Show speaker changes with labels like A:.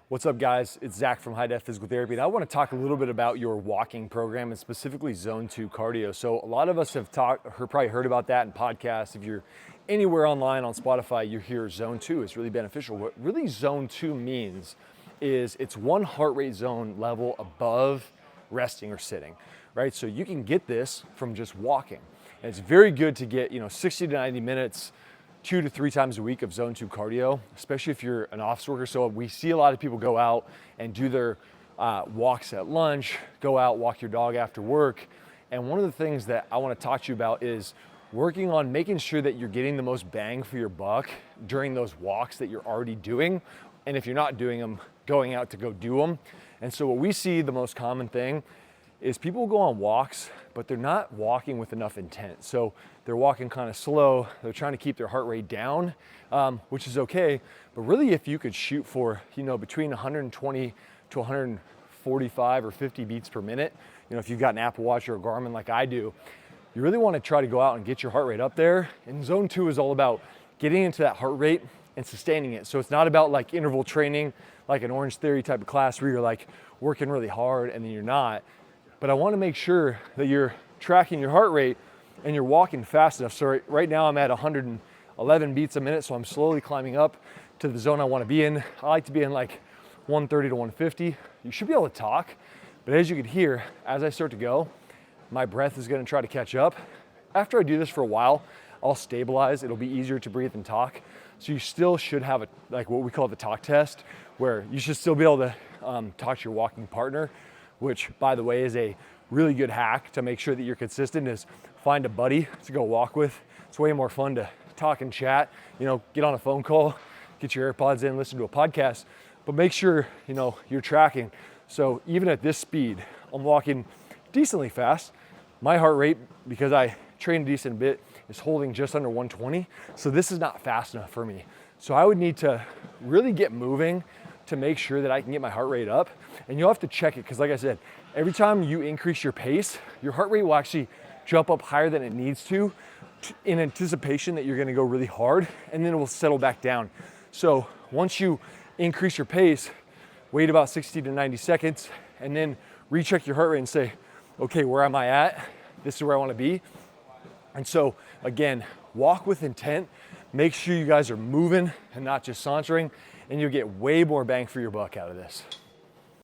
A: What's up, guys? It's Zach from High Def Physical Therapy, and I want to talk a little bit about your walking program and specifically Zone 2 cardio. So a lot of us have probably heard about that in podcasts. If you're anywhere online on Spotify, you hear Zone 2. It's really beneficial. What really Zone 2 means is it's one heart rate zone level above resting or sitting, right? So you can get this from just walking. And it's very good to get, 60 to 90 minutes 2 to 3 times a week of Zone 2 cardio, especially if you're an office worker. So we see a lot of people go out and do their walks at lunch, go out, walk your dog after work. And one of the things that I want to talk to you about is working on making sure that you're getting the most bang for your buck during those walks that you're already doing. And if you're not doing them, going out to go do them. And so what we see, the most common thing is people go on walks, but they're not walking with enough intent. So they're walking kind of slow. They're trying to keep their heart rate down, which is okay. But really, if you could shoot for, between 120 to 145 or 50 beats per minute, if you've got an Apple Watch or a Garmin like I do, you really want to try to go out and get your heart rate up there. And Zone 2 is all about getting into that heart rate and sustaining it. So it's not about like interval training, like an Orange Theory type of class where you're like working really hard and then you're not. But I want to make sure that you're tracking your heart rate and you're walking fast enough. So right now I'm at 111 beats a minute, so I'm slowly climbing up to the zone I want to be in. I like to be in like 130 to 150. You should be able to talk, but as you can hear, as I start to go, my breath is going to try to catch up. After I do this for a while, I'll stabilize. It'll be easier to breathe and talk. So you still should have what we call the talk test, where you should still be able to talk to your walking partner, which, by the way, is a really good hack to make sure that you're consistent, is find a buddy to go walk with. It's way more fun to talk and chat, get on a phone call, get your AirPods in, listen to a podcast, but make sure, you're tracking. So even at this speed, I'm walking decently fast. My heart rate, because I train a decent bit, is holding just under 120. So this is not fast enough for me. So I would need to really get moving to make sure that I can get my heart rate up. And you'll have to check it, because like I said, every time you increase your pace, your heart rate will actually jump up higher than it needs to in anticipation that you're gonna go really hard, and then it will settle back down. So once you increase your pace, wait about 60 to 90 seconds, and then recheck your heart rate and say, okay, where am I at? This is where I wanna be. And so again, walk with intent. Make sure you guys are moving and not just sauntering, and you'll get way more bang for your buck out of this.